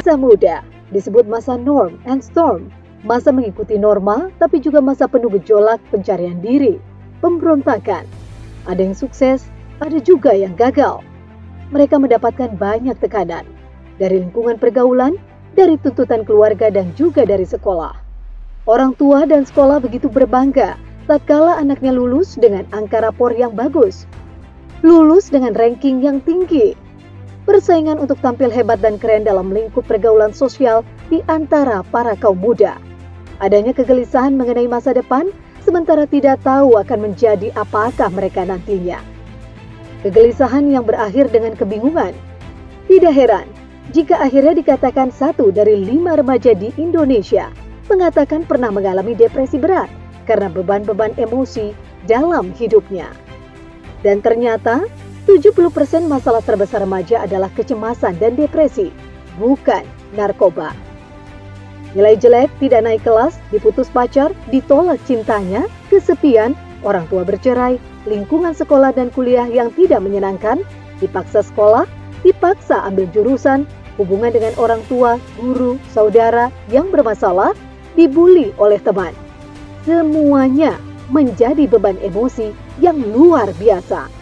Masa muda disebut masa norm and storm, masa mengikuti norma tapi juga masa penuh gejolak pencarian diri, pemberontakan. Ada yang sukses, ada juga yang gagal. Mereka mendapatkan banyak tekanan dari lingkungan pergaulan, dari tuntutan keluarga dan juga dari sekolah. Orang tua dan sekolah begitu berbangga tatkala anaknya lulus dengan angka rapor yang bagus, lulus dengan ranking yang tinggi. Persaingan untuk tampil hebat dan keren dalam lingkup pergaulan sosial di antara para kaum muda. Adanya kegelisahan mengenai masa depan, sementara tidak tahu akan menjadi apakah mereka nantinya. Kegelisahan yang berakhir dengan kebingungan. Tidak heran jika akhirnya dikatakan 1 dari 5 remaja di Indonesia mengatakan pernah mengalami depresi berat karena beban-beban emosi dalam hidupnya. Dan ternyata 70% masalah terbesar remaja adalah kecemasan dan depresi, bukan narkoba. Nilai jelek, tidak naik kelas, diputus pacar, ditolak cintanya, kesepian, orang tua bercerai, lingkungan sekolah dan kuliah yang tidak menyenangkan, dipaksa sekolah, dipaksa ambil jurusan, hubungan dengan orang tua, guru, saudara yang bermasalah, dibully oleh teman. Semuanya menjadi beban emosi yang luar biasa.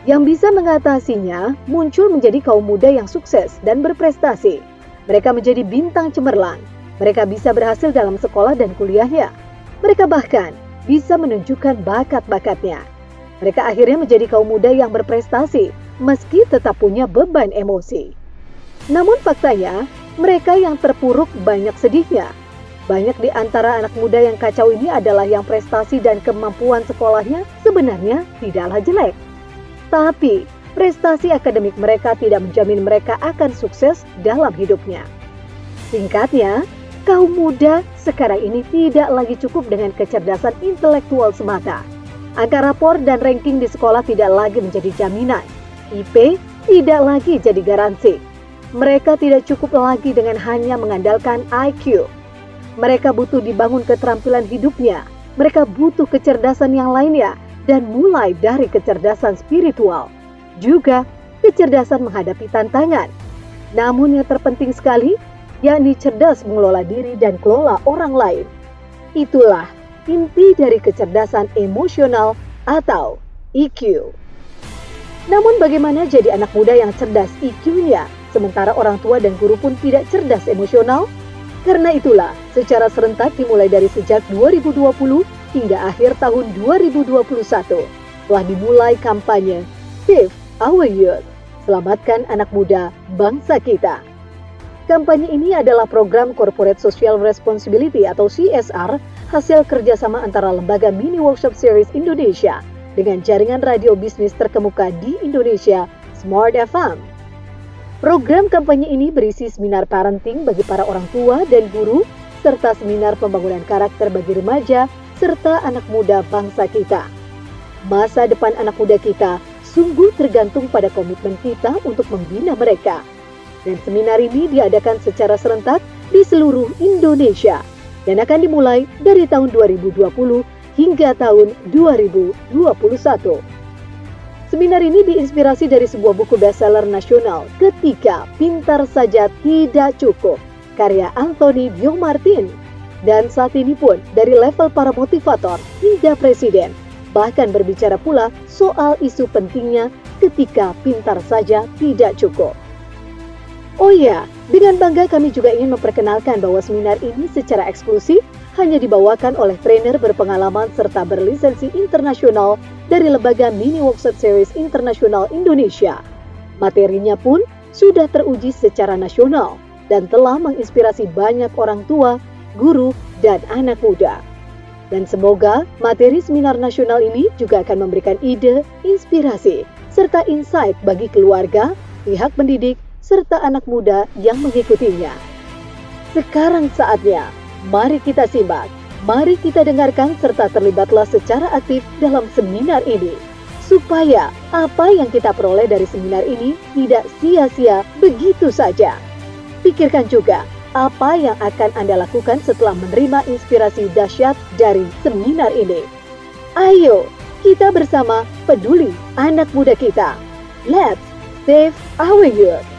Yang bisa mengatasinya muncul menjadi kaum muda yang sukses dan berprestasi. Mereka menjadi bintang cemerlang. Mereka bisa berhasil dalam sekolah dan kuliahnya. Mereka bahkan bisa menunjukkan bakat-bakatnya. Mereka akhirnya menjadi kaum muda yang berprestasi meski tetap punya beban emosi. Namun faktanya, mereka yang terpuruk banyak sedihnya. Banyak di antara anak muda yang kacau ini adalah yang prestasi dan kemampuan sekolahnya sebenarnya tidaklah jelek. Tapi, prestasi akademik mereka tidak menjamin mereka akan sukses dalam hidupnya. Singkatnya, kaum muda sekarang ini tidak lagi cukup dengan kecerdasan intelektual semata. Angka rapor dan ranking di sekolah tidak lagi menjadi jaminan. IP tidak lagi jadi garansi. Mereka tidak cukup lagi dengan hanya mengandalkan IQ. Mereka butuh dibangun keterampilan hidupnya. Mereka butuh kecerdasan yang lainnya. Dan mulai dari kecerdasan spiritual, juga kecerdasan menghadapi tantangan. Namun yang terpenting sekali, yakni cerdas mengelola diri dan kelola orang lain. Itulah inti dari kecerdasan emosional atau EQ. Namun bagaimana jadi anak muda yang cerdas EQ-nya, sementara orang tua dan guru pun tidak cerdas emosional? Karena itulah, secara serentak dimulai dari sejak 2020, hingga akhir tahun 2021 telah dimulai kampanye Save Our Youth, selamatkan anak muda bangsa kita. Kampanye ini adalah program Corporate Social Responsibility atau CSR, hasil kerjasama antara lembaga Mini Workshop Series Indonesia dengan jaringan radio bisnis terkemuka di Indonesia, Smart FM. Program kampanye ini berisi seminar parenting bagi para orang tua dan guru, serta seminar pembangunan karakter bagi remaja, serta anak muda bangsa kita. Masa depan anak muda kita sungguh tergantung pada komitmen kita untuk membina mereka. Dan seminar ini diadakan secara serentak di seluruh Indonesia dan akan dimulai dari tahun 2020 hingga tahun 2021. Seminar ini diinspirasi dari sebuah buku bestseller nasional, Ketika Pintar Saja Tidak Cukup, karya Anthony Biomartin. Dan saat ini pun dari level para motivator hingga presiden bahkan berbicara pula soal isu pentingnya ketika pintar saja tidak cukup. Oh ya, dengan bangga kami juga ingin memperkenalkan bahwa seminar ini secara eksklusif hanya dibawakan oleh trainer berpengalaman serta berlisensi internasional dari lembaga Mini Workshop Series Internasional Indonesia. Materinya pun sudah teruji secara nasional dan telah menginspirasi banyak orang tua, guru, dan anak muda. Dan semoga materi seminar nasional ini juga akan memberikan ide, inspirasi, serta insight bagi keluarga, pihak pendidik, serta anak muda yang mengikutinya. Sekarang saatnya, mari kita simak, mari kita dengarkan serta terlibatlah secara aktif dalam seminar ini. Supaya apa yang kita peroleh dari seminar ini tidak sia-sia begitu saja. Pikirkan juga apa yang akan Anda lakukan setelah menerima inspirasi dahsyat dari seminar ini. Ayo, kita bersama peduli anak muda kita. Let's save our youth.